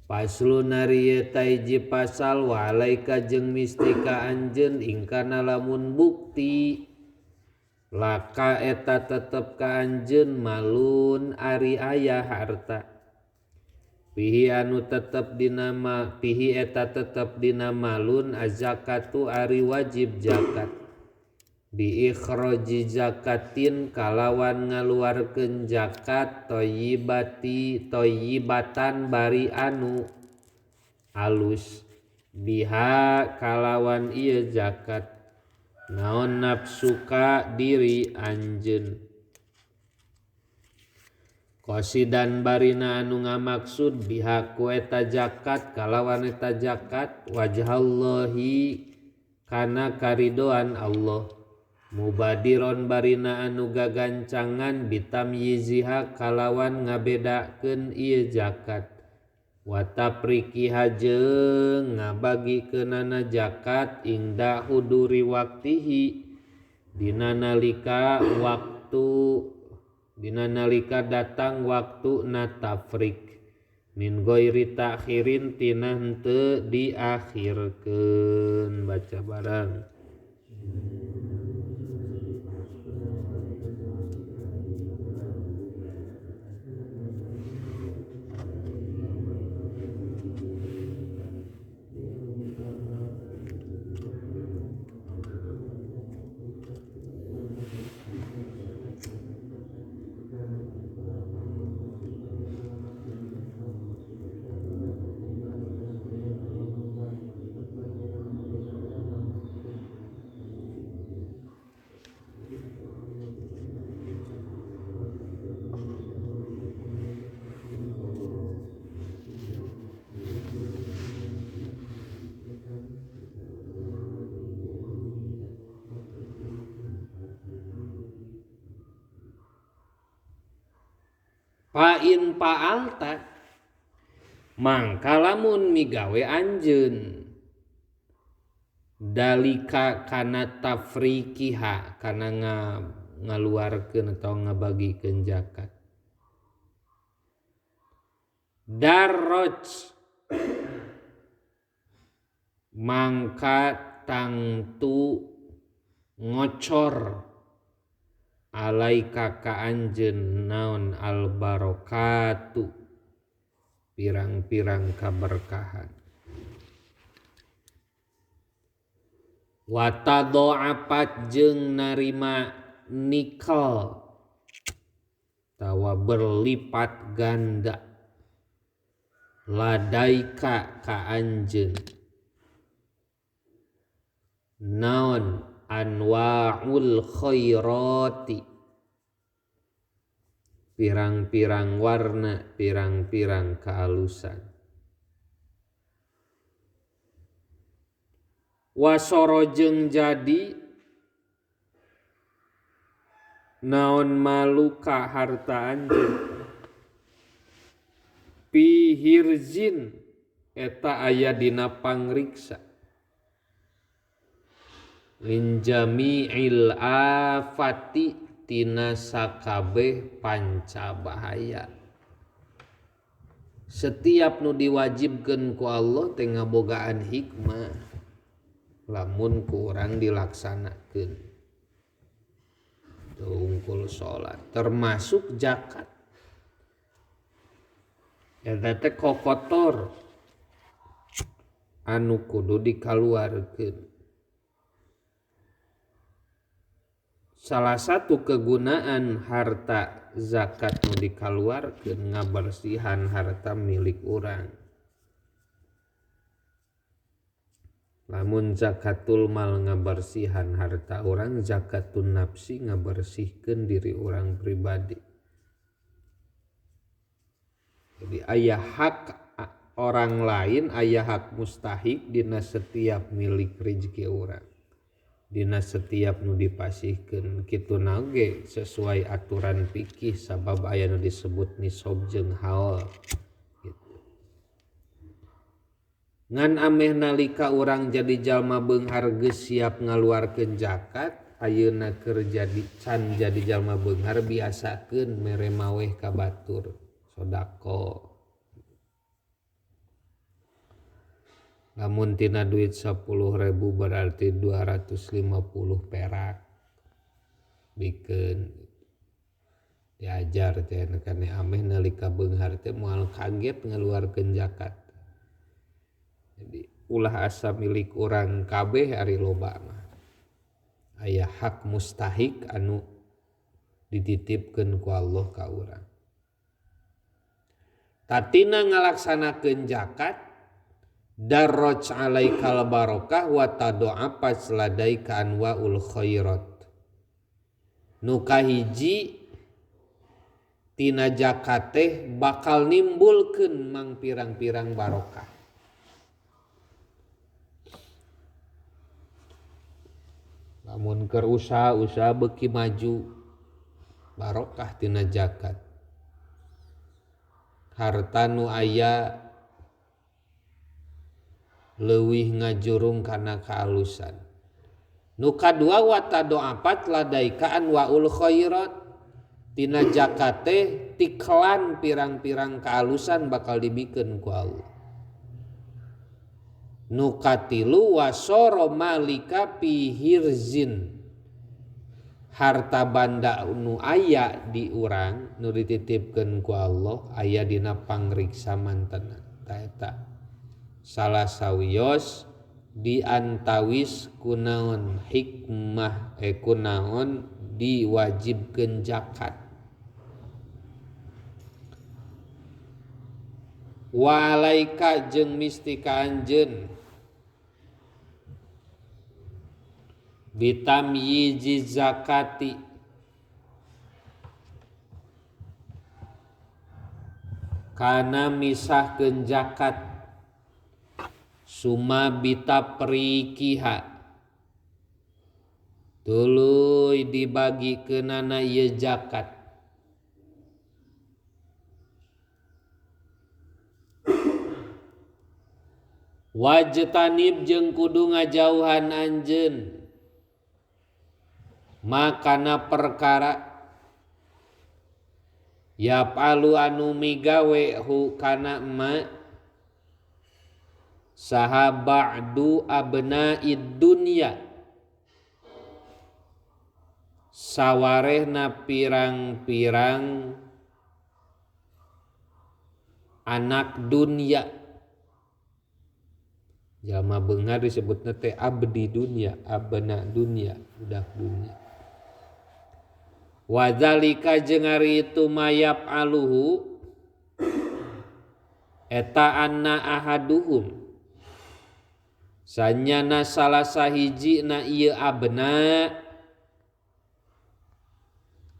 Paslun ari eta hiji pasal walaika jeung mistika anjeun ingkana lamun bukti laka eta tetep ka anjeun malun ari aya harta pihi eta tetep dina malun azakatu ari wajib zakat bi ikhraji zakatin kalawan ngaluarkeun zakat toyibatan bari anu alus biha kalawan ieu zakat naon nafsuka diri anjeun qasidan barina anu ngamaksud biha ku eta zakat kalawan eta zakat wajhallahi kana karidoan Allah mubadiron barina anu gagancangan bitamyiziha kalawan ngabedakeun ieu zakat watafriqiha jeung ngabagikeunana zakat ingda huduri waktihi dina nalika datang waktu na tafrik min ghairi ta'khirin tina henteu diakhirkeun baca barang. Pain pa'alta mangka lamun migawe anjeun dalika kana tafriqiha kana ngaluarkeun atau ngabagikeun zakat darroj mangka tangtu ngocor alaika ka anjeun naon albarokatu pirang-pirang kaberkahan watadha'afat jeung narima nikel tawa berlipat ganda ladaika ka anjeun naon anwa'ul khairati pirang-pirang warna pirang-pirang kealusan wasoro jeung jadi naon maluka harta anjeun pihirzin eta aya dina pangriksa min jami'il afati tina sakabeh panca bahaya setiap nu diwajibkeun ku Allah teh ngabogaan hikmah lamun ku urang dilaksanakeun teu ungkul salat termasuk zakat eta teh kokotor anu kudu dikaluarkeun. Salah satu kegunaan harta zakat nu dikaluarkeun ngabersihan harta milik urang. Lamun zakatul mal ngabersihan harta urang, zakatun nafsi ngabersihkeun diri urang pribadi. Jadi aya hak orang lain, aya hak mustahik dina setiap milik rezeki urang. Dina setiap nu dipasihkeun kitu nage sesuai aturan fikih sabab aya nu disebut nisab jeung haul gitu. Ngan ameh nalika urang jadi jalma beunghar geus siap ngaluarkeun zakat ayeuna keur jadi can jadi jalma beunghar biasakeun mere maweh ka batur sodako Lamun tina duit 10.000 berarti 250 perak bikin diajar teh kana ameh nalika beunghar teh moal kaget ngaluarkeun zakat. Jadi ulah asa milik urang kabeh ari loba mah. Aya hak mustahik anu dititipkeun ku Allah ka urang. Tatina ngalaksanakeun zakat darraj alaikal barokah wa tado'afa ladaika anwaul khairat. Nu kahiji tina zakat teh bakal nimbulkeun mang pirang-pirang barokah. Lamun keur usaha beuki maju barokah tina zakat. Harta nu aya leuwih ngajurung kana kaalusan. Nu kadua wa tado'afat ladaika anwaul khairat. Tina zakat teh tiklan pirang-pirang kaalusan bakal dibikeun ku Allah. Nu katilu wasoro malika pihirzin. Harta banda nu aya di urang nu dititipkeun ku Allah aya dina pangriksa mantenna. Ta eta salah sawios diantawis kunaon hikmah kunaon diwajibkeun zakat. Wa alaika jeung misti ka anjeun bitamyizi zakati kana misahkeun zakat suma bitaprikiha tuluy dibagikeunana ieu zakat. Wajtanib jeung kudu ngajauhan anjeun makana perkara yapalu anu migawe hu kana ma saha ba'du abnaid dunya sawarehna pirang-pirang anak dunya. Jalma beunghar disebutna teh abdi dunya, abna dunya, budak dunya. Wa zalika jeung ari itu mayap aluhu eta anna ahaduhum sanyana salah sahijina ieu abna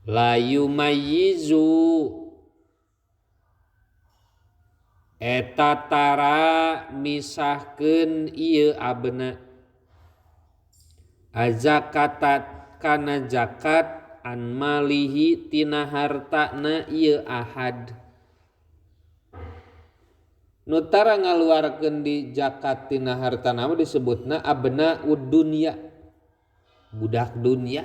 la yumayyizu eta tara misahkeun ieu abna azakatat kana zakat an malihi tina hartana ieu ahad. Nu tara ngaluarkeun di zakat tina hartana disebutna abna dunya, budak dunya.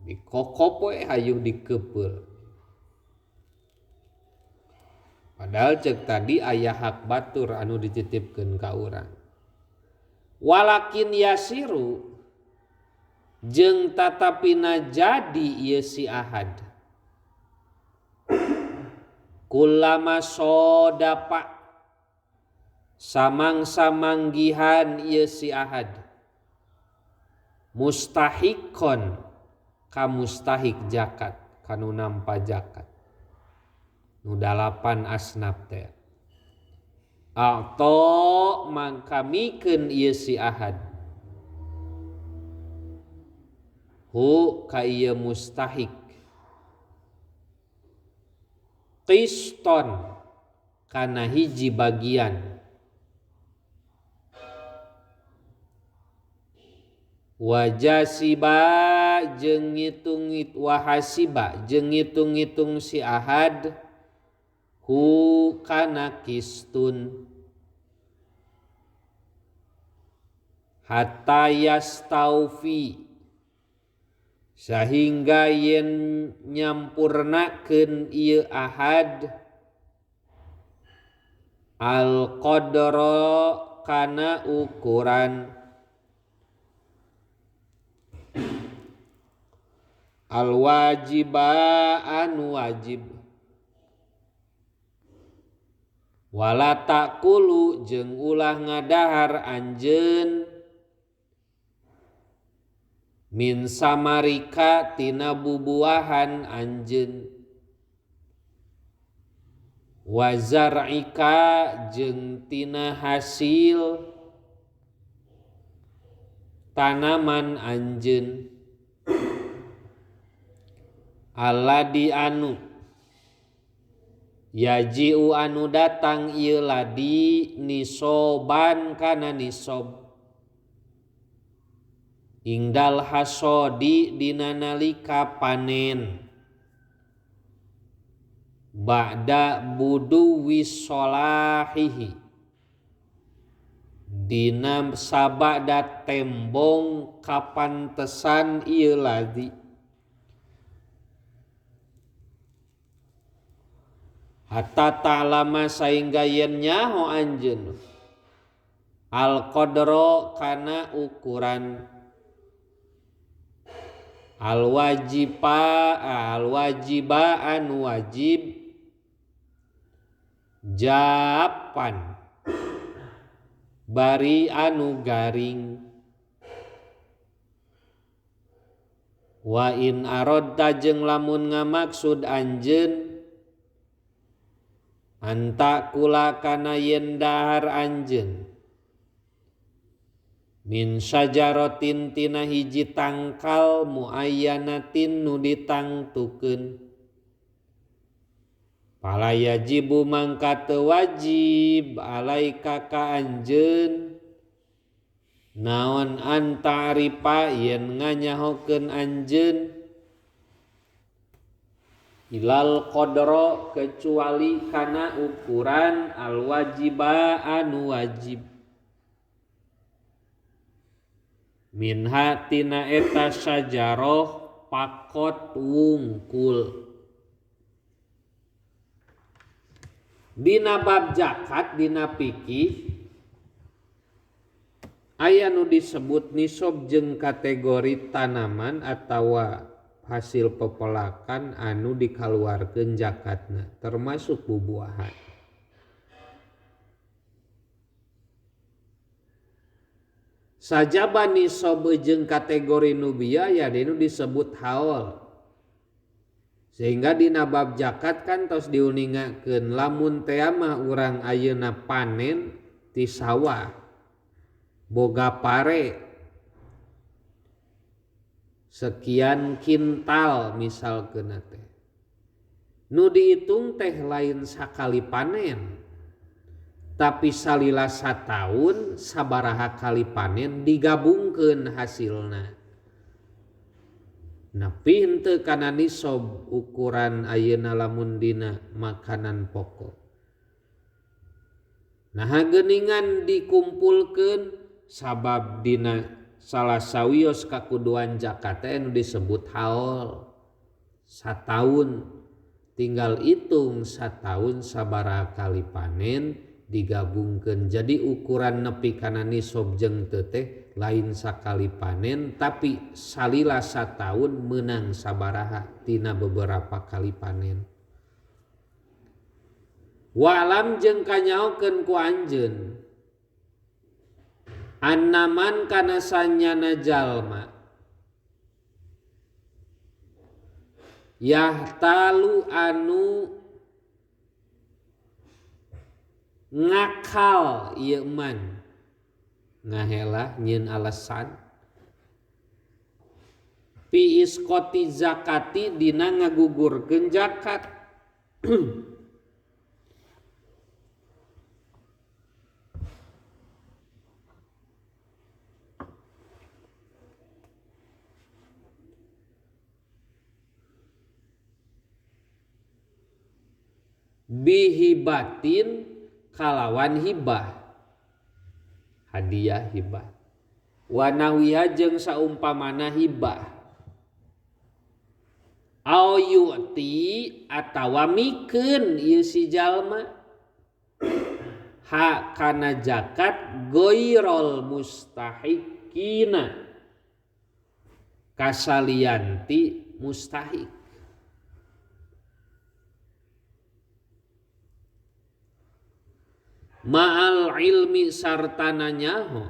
Dikokop we hayuh dikeupeur. Padahal cek tadi aya hak batur anu dititipkeun ka urang. Walakin yasiru jeung tatapina jadi ieu si ahad. Kullama sodapa samang-samanggihan ieu si ahad. Mustahikon ka mustahik zakat kanu nampa zakat. Nu 8 asnaf teh. A'to mangkamikeun ieu si ahad. Hu ka ieu mustahik. Qiston kana hiji bagian. Wajasiba jeung ngitung wahasiba jeung ngitung-ngitung si ahad hu kana kistun hatta yastaufi sehingga yen nyampurnakeun ieu ahad al qadra kana ukuran, al wajiba anu wajib, wala takulu jeung ulah ngadahar anjeun, min samarika tina bubuahan anjeun, wa zar'ika jeung tina hasil tanaman anjeun, aladi anu yaji'u anu datang ieu ladi nisoban kana nisob, ingdal hasodi dina nalika panen, ba'da buduwi sholahihi dina sabada tembong kapantesan ieu ladi, hatta ta'lama saingga yen nyaho anjeun, al qadra kana ukuran, al wajiba anu wajib, japan bari anu garing, wa in aradta jeung lamun ngamaksud anjeun, anta kula kana yen dahar anjeun, min syajaratin tina hiji tangkal muayyanatin nu ditangtukeun, fala yajibu mangka teu wajib alaika ka anjeun, naon anta'rifa yen nganyahokeun anjeun, ilal qadra kecuali kana ukuran al wajiba anu wajib, minha tina eta syajarah pakot wungkul. Dina bab zakat dina fikih aya nu disebut nisab jeung kategori tanaman atawa hasil pepelakan anu dikaluarkeun zakatna termasuk bubuahan. Sajaba nisab jeung kategori nubiah ya dinu disebut haul. Sehingga dina bab zakat kan tos diuningakeun lamun teh mah urang ayeuna panen ti sawah boga pare sekian kintal misalkeun teh, nu dihitung teh lain sakali panen tapi salila sataun sabaraha kali panen digabungkeun hasilna. Napi henteu kana nisab ukuran ayeuna lamun dina makanan pokok. Nah geuningan dikumpulkeun sabab dina salah sawios kakuduan zakat anu disebut haul. Sataun tinggal hitung sataun sabaraha kali panen digabungkeun. Jadi ukuran nepi kana nisab jeung teu teh lain sakali panen tapi salila sataun menang sabaraha tina beberapa kali panen. Walam jeung kanyaokeun ku anjeun, annaman kana sanyana jalma, yahtalu anu ngakal ieu man, ngahelah nyieun alasan, fi isqati zakati dina ngagugurkeun zakat. Bihibatin kalawan hibah, hadiah hibah, wanawiha jeung saumpamana hibah, au yu'ti atawa mikeun ieu si jalma, hak kana zakat goirol mustahikina kasalianti mustahik. Ma'al ilmi sartana nyaho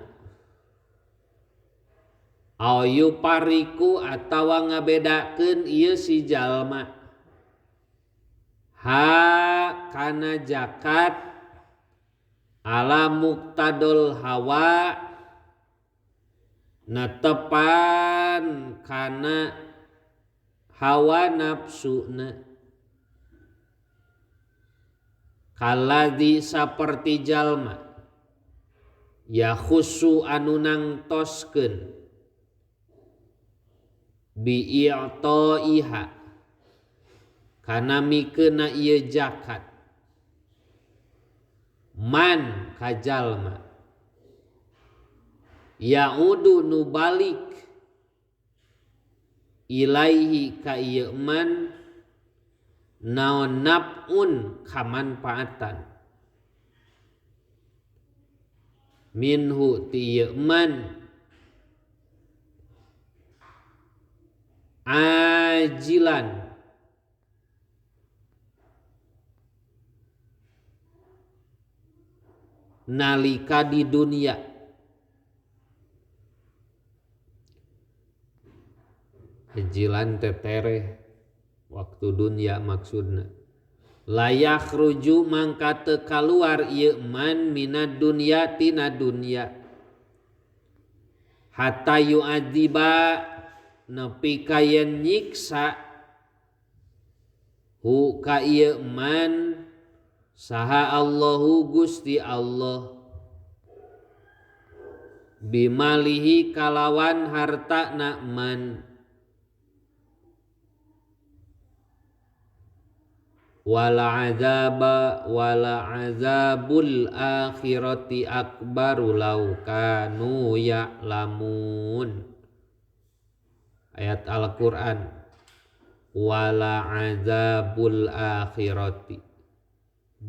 ayu pariku atawa ngabedakeun ieu si jalma ha kana zakat ala muqtadul hawa natepan kana hawa nafsuna kaladi saperti jalma ya khusu anu nangtoskeun bi'i'taiha kana mikeuna ieu zakat man ka jalma yaudu nu balik ilaihi ka ieu man naon naf'un kamanfaatan minhu ti ieu man ajilan nalika di dunia ajilan tetere waktu dunia maksudna layak ruju mangka teu kaluar ieu man minad dunya tina dunya hatta yu'adziba nepi ka yen nyiksa hu ka ieu man saha Allahu Gusti Allah bimalihi kalawan hartana man wala azabul akhirati akbaru law kanu ya'lamun. Ayat Al-Qur'an wala azabul akhirati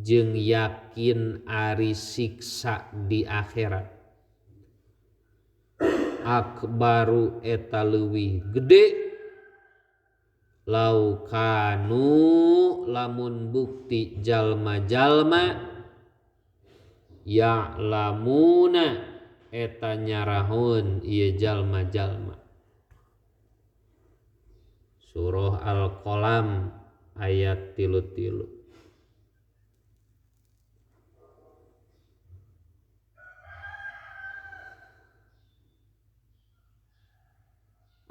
jeung yakin ari siksa di akhirat akbaru eta leuwih gede laukanu lamun bukti jalma-jalma ya'lamuna eta nyarahun ieu jalma-jalma. Surah Al-Qalam ayat 33.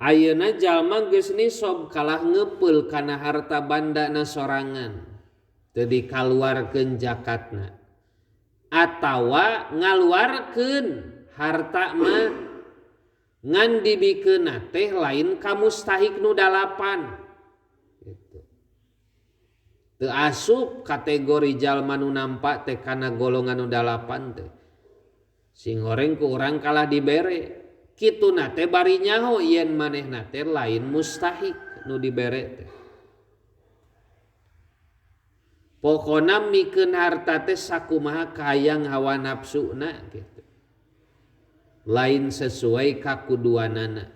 Ayeuna jalma geus nisob kalah ngeupel kana harta bandana sorangan teu dikaluarkeun zakatna atawa ngaluarkeun harta mah ngan dibikeunna teh lain ka mustahik nu 8 gitu. Teu asup kategori jalma nu nampa teh kana golongan nu 8 teh sing goreng ku urang kalah dibere kituna teh bari nyaho yen manehna teh lain mustahik nu dibere teh. Pokona mikeun harta teh sakumaha kahayang hawa nafsuna gitu. Lain sesuai kakuduanana.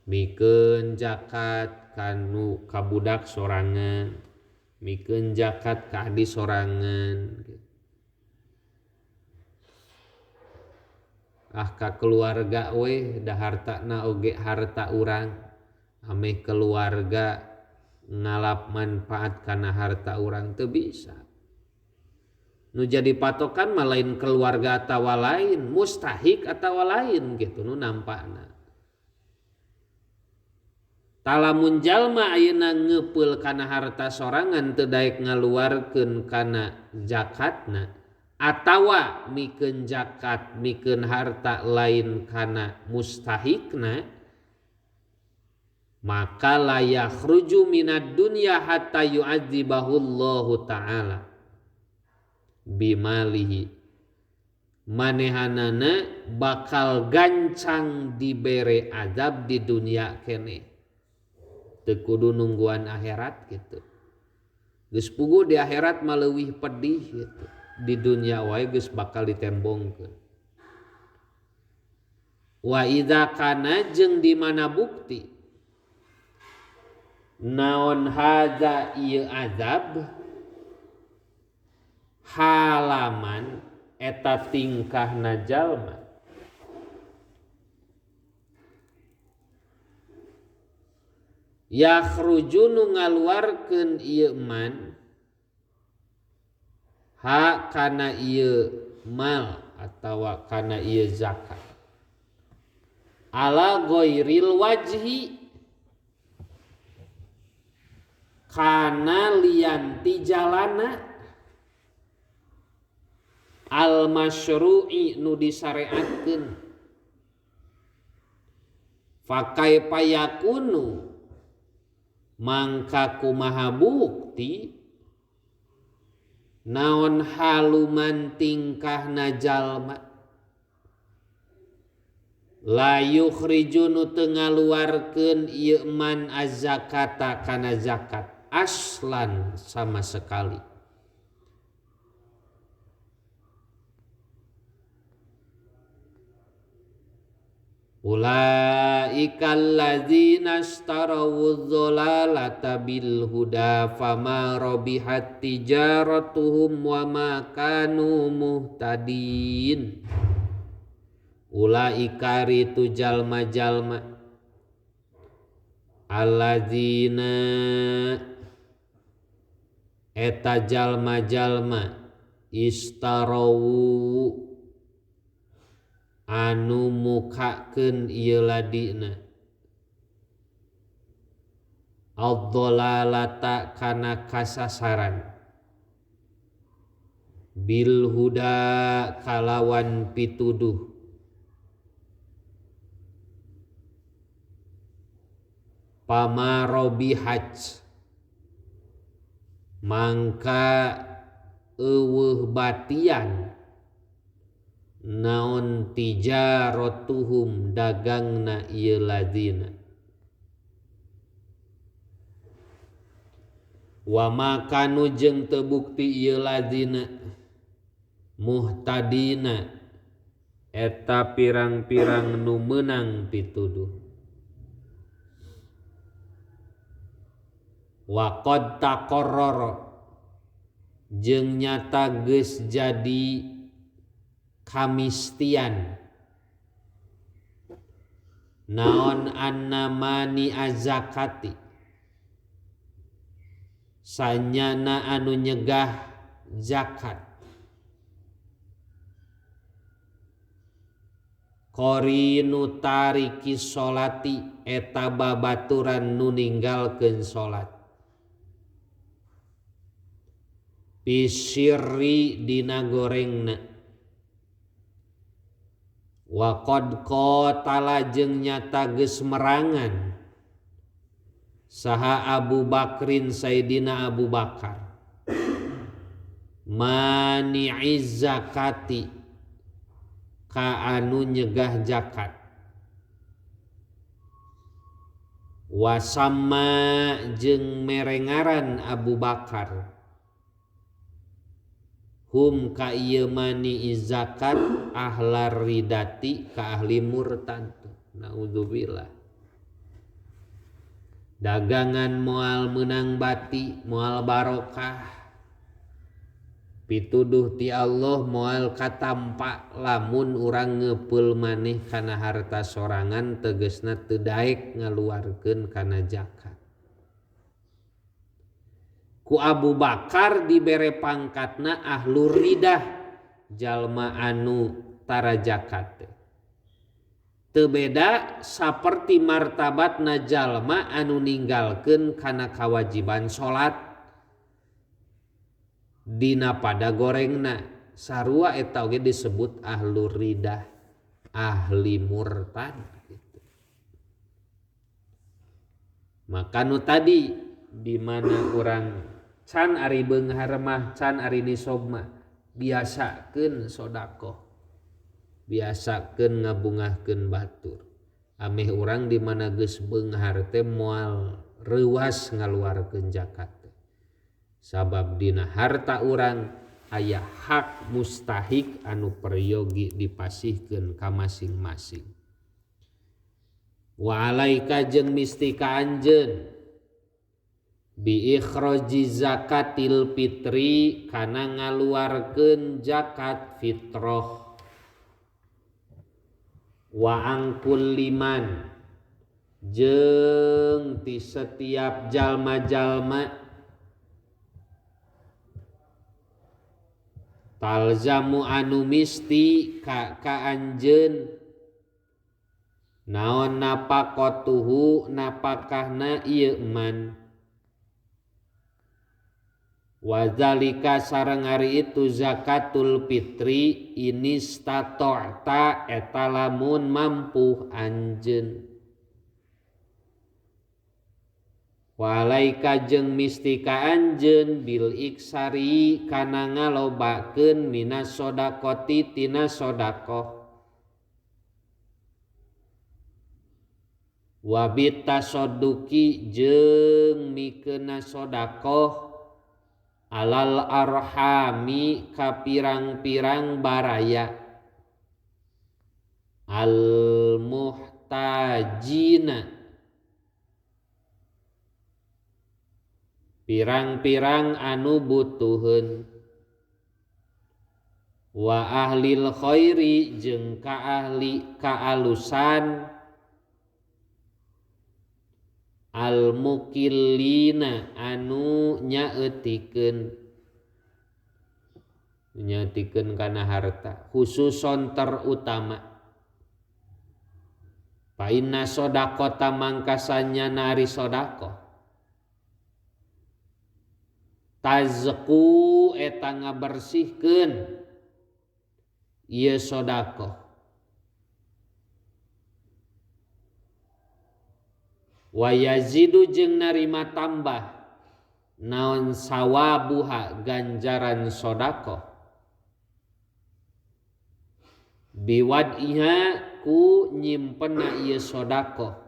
Mikeun zakat kanu kabudak sorangan, mikeun zakat ka adi sorangan gitu. Ka keluarga we da hartana oge harta urang ame keluarga ngalap manfaat kana harta urang teu bisa. Nu jadi patokan mah lain keluarga atawa lain mustahik atawa lain gitu nu nampakna. Talamun jalma ayeuna ngeupeul kana harta sorangan teu daek ngaluarkeun kana zakatna atawa mikeun zakat mikeun harta lain kana mustahikna maka la yakhruju minad dunya hatta yu'adzibahullahu ta'ala bimalihi manehanana bakal gancang dibere azab di dunia kene teu kudu nungguan akhirat gitu. Geus puguh di akhirat mah leuwih pedih gitu. Di dunia wae geus bakal ditembongkeun. Wa idza kana jeung di mana bukti naon hadza ieu azab halaman eta tingkahna jalma yakhruju nu ngaluarkeun ieu man ha kana ieu mal atawa kana ieu zakat ala ghairil wajhi kana lianti jalana al masyru'i nu disareatkeun fakai payakunu mangka kumaha bukti naon haluman tingkahna jalma la yukhriju nu teu ngaluarkeun ieu man az-zakata kana zakat aslan sama sekali. Ulaikal ladzina ishtarawu dzalalata bil huda fama rabihat tijaratuhum wa ma kanu muhtadin. Ulaika ritu jalma-jalma alladzina eta jalma-jalma istarawu anu mukakeun ieu ladina ad-dhalalata kana kasasaran bil huda kalawan pituduh pamarobihat mangka eueuh batian naon tijaratuhum dagangna ieu ladina wa makanu jeung teu bukti ieu ladina muhtadina eta pirang-pirang nu meunang pituduh wa qad taqarrara jeung nyata geus jadi kamistian naon annamani az-zakati sanyana anu nyegah zakat qarinu tariki sholati eta babaturan nu ninggalkeun salat bisirri dina gorengna wa qad qatala jeung nyata geus merangan saha Abu Bakrin Sayyidina Abu Bakar mani'iz zakati ka anu nyegah zakat wasamma jeung merengaran Abu Bakar hum ka ieu mani zakat ahlar ridati ka ahli murtad naudzubillah dagangan moal meunang bati moal barokah pituduh ti Allah moal katampa lamun urang ngeupeul maneh kana harta sorangan tegasna teu daek ngaluarkeun kana zakat ku Abu Bakar dibere pangkatna ahlur ridah jalma anu tara zakat teu beda saperti martabatna jalma anu ninggalkeun kana kawajiban salat dina pada gorengna sarua eta oge disebut ahlur ridah ahli murtad gitu. Maka nu tadi di mana urang can ari beunghar mah can ari nisob mah biasakeun sodaqoh biasakeun ngabungahkeun batur ameh urang di mana geus beunghar teh moal reuwas ngaluarkeun zakat sabab dina harta urang aya hak mustahik anu peryogi dipasihkeun ka masing-masing. Wa alaika jeung mesti ka anjeun bi ikhraji zakatil fitri kana ngaluarkeun zakat fitrah wa angkul liman jeung ti setiap jalma-jalma talzamu anu misti ka anjeun naon napaqatuhu napakahna ieu man wazalika sareng ari itu zakatul fitri inistata'ta eta lamun mampu anjeun. Walaika jeung misti ka anjeun bil iksari kana ngalobakeun minas sodaqoti tina sodaqoh wabit tasadduqi jeung mikeuna sodaqoh alal arhami ka pirang-pirang baraya al muhtajina pirang-pirang anu butuheun wa ahlil khairi jeung ka ahli kaalusan al mukillina anu nyaetikeun kana harta khususon terutama fa inna sodaqota mangkasanya nari sodaqoh tazku eta ngabersihkeun ieu sodaqoh wa yazidu jeung narima tambah naon sawabuha ganjaran sodaqoh biwad'iha ku nyimpenna ieu sodaqoh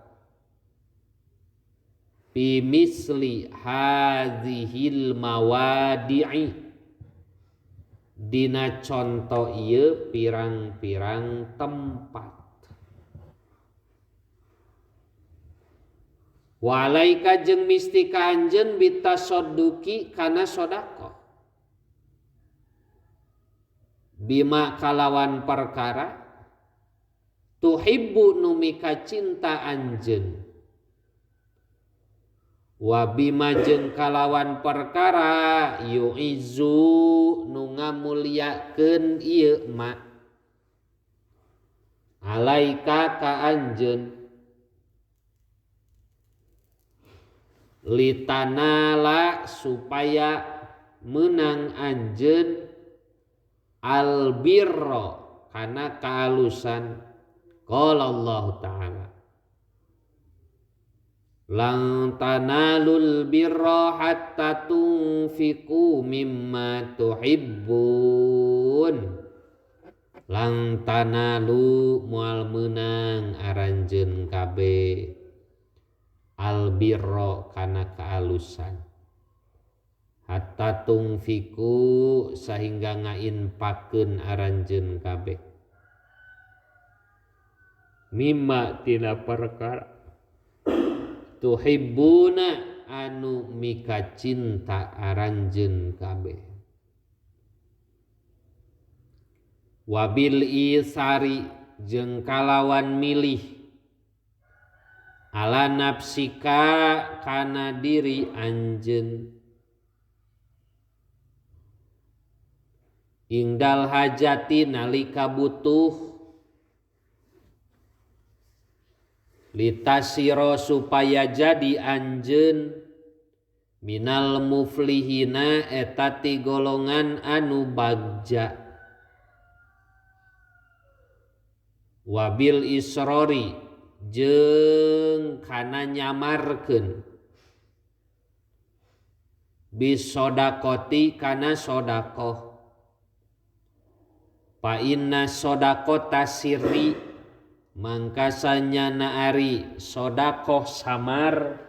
bimisli hadhil mawadi'i dina contoh ieu pirang-pirang tempat. Walaika jeung misti ka anjeun bitasadduqi kana sodaqoh bima kalawan perkara tuhibbu nu mika cinta anjeun wa bima jeung kalawan perkara yu'izzu nu ngamuliakeun ieu ma alaika ka anjeun litanala supaya menang anjeun albirra kana kaalusan qala Allah taala lan tanalul birra hatta tunfiqu mimma tuhibbun lan tanalu moal meunang aranjeun kabeh al birra kana kaalusan hatta tunfiqu sahingga ngainpakeun aranjeun kabeh mimma tina perkara tuhibbuna anu mika cinta aranjeun kabeh wabil isari jeung kalawan milih ala nafsika kana diri anjeun ingdal hajati nalika butuh litasiro supaya jadi anjeun minal muflihina eta ti golongan anu bagja wabil isrori jeung kana nyamarkeun bisodaqoti kana sodaqoh fa inna sodaqota sirri mangkasanya naari sodaqoh samar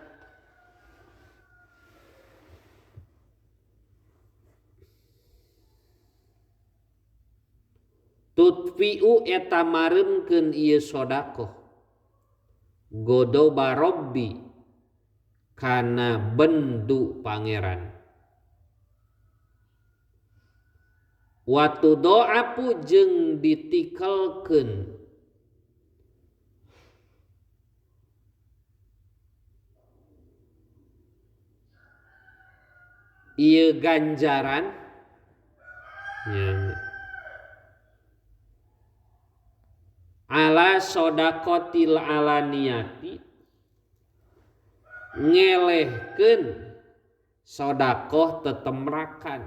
tutfiu eta maremkeun ieu sedekah godoba robbi kana bendu pangeran wa tudha'afu jeung ditikelkeun ieu ganjaran ala sodakotil alaniyati ngelehkeun sodakoh tetemrakan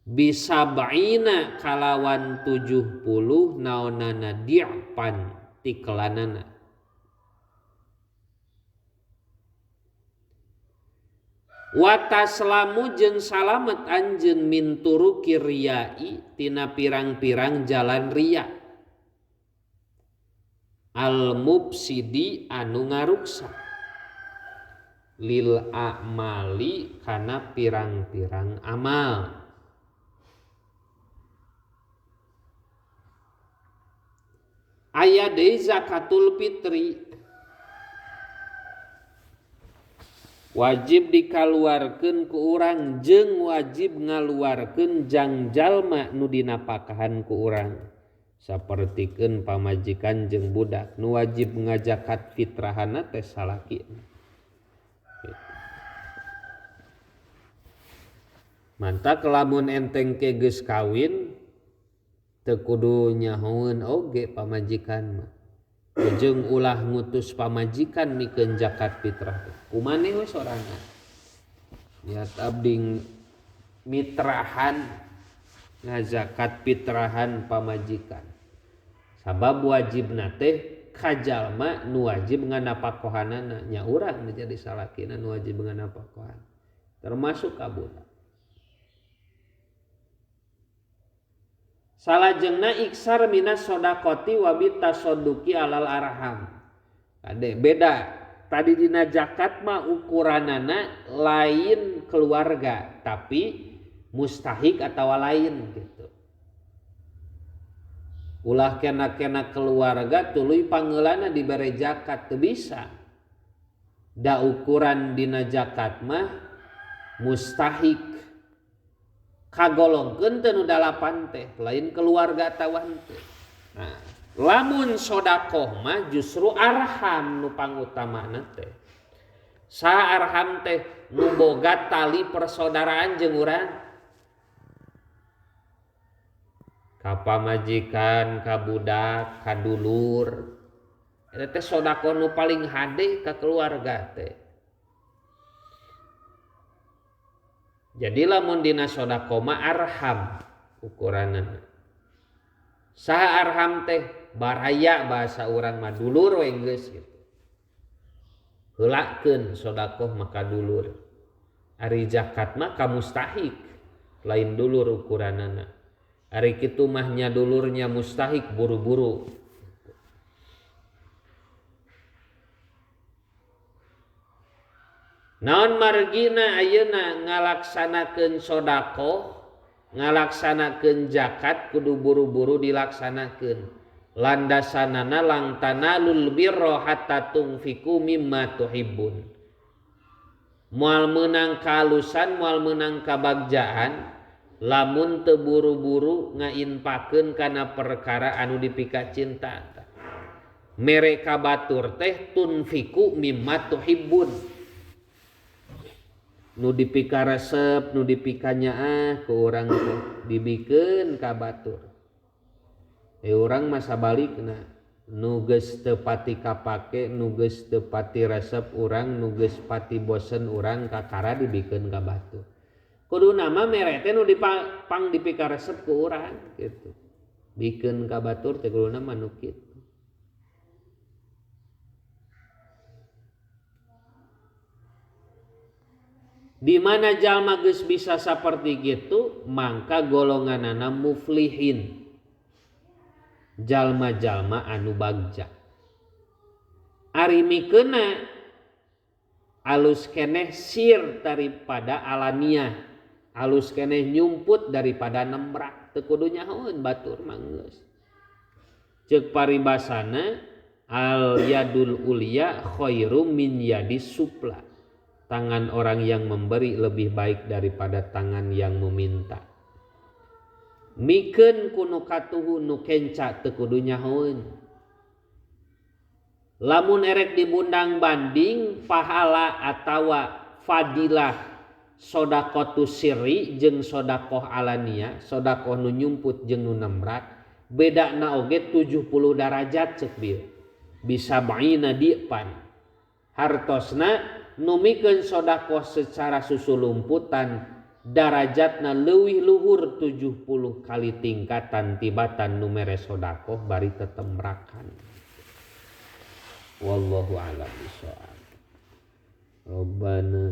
bisa baina kalawan 70 naonana di'pan tikelanana wataslamu jeung salamet anjeun min turuki riyai tina pirang-pirang jalan riya al mufsidi anu ngaruksa lil a'mali kana pirang-pirang amal aya deui zakatul fitri wajib dikaluarkeun ku urang jeung wajib ngaluarkeun jang jalma nu dinapakahan ku urang sapertikeun pamajikan jeung budak nu wajib ngajakat fitrahana teh salaki mantap lamun enteng ke geus kawin teu kudu nyahoeun oge pamajikan mah jeung ulah ngutus pamajikan mikeun zakat fitrah kumaneh we sorangan niat abdi mitrahan ngazakat fitrahan pamajikan sabab wajibna teh ka jalma nu wajib nganapakohanana nya urang nu jadi salakina nu wajib nganapakohan termasuk ka budak salajengna iksar minas sodakoti wabit tasoduki alal arham ade beda tadi dina zakat mah ukuranana lain keluarga tapi mustahik atau lain gitu ulah kena keluarga tuluy pangeulana dibere zakat teu bisa da ukuran dina zakat mah mustahik kagolongkeun teu nu dalapan teh lain keluarga tawan teh nah lamun sodakoh mah justru arham nu pangutamana teh saha arham teh nu boga tali persaudaraan jeung urang ka pamajikan ka budak ka dulur eta teh sodakoh nu paling hade ka keluarga teh jadi lamun dina sodako mah arham ukuranana saha arham teh baraya bahasa urang mah dulur we geus gitu heulakeun sodakoh maka dulur ari zakat mah ka mustahik lain dulur ukuranana ari kitu mah nya dulurnya mustahik buru-buru naon margina ayeuna ngalaksanakeun sodakoh ngalaksanakeun zakat kudu buru-buru dilaksanakeun landasanana lang tanalul birra hatta tunfiqu mimma tuhibbun moal meunang kahalusan moal meunang kabagjaan lamun teu buru-buru ngainpakeun kana perkara anu dipika cinta mere kabatur teh tunfiqu mimma tuhibbun nu dipika resep nu dipika nyaah ku urang teh dibikeun ka batur urang mah sabalikna nu geus teu pati kapake nu geus teu pati resep urang nu geus pati bosen urang kakara dibikeun ka batur kuduna mah mere teh nu dipang dipika resep ku urang kitu bikeun ka batur teh kuduna mah nu kitu di mana jalma geus bisa saperti kitu mangka golonganana muflihin jalma-jalma anu bagja ari mikeuna alus keneh sir daripada alaniah alus keneh nyumput daripada nembrak teu kudu nyahoeun batur manggeus ceuk paribasana al yadul ulya khairum min yadis supla tangan orang yang memberi lebih baik daripada tangan yang meminta mikeun kuno katuhu nu kenca teu kudu nyahoeun lamun erek dibundang banding pahala atawa fadilah sodakotus sirri jeung sodakoh alania sodakoh nu nyumput jeung nu nembrak bedana oge 70 derajat ceuk bieu bisa baina dipan hartosna nu mikeun sodakoh secara susulumputan darajatna leuwih luhur 70 kali tingkatan tibatan nu mere sodakoh bari tetembrakan. Wallahu a'lam bishawab. Rabbana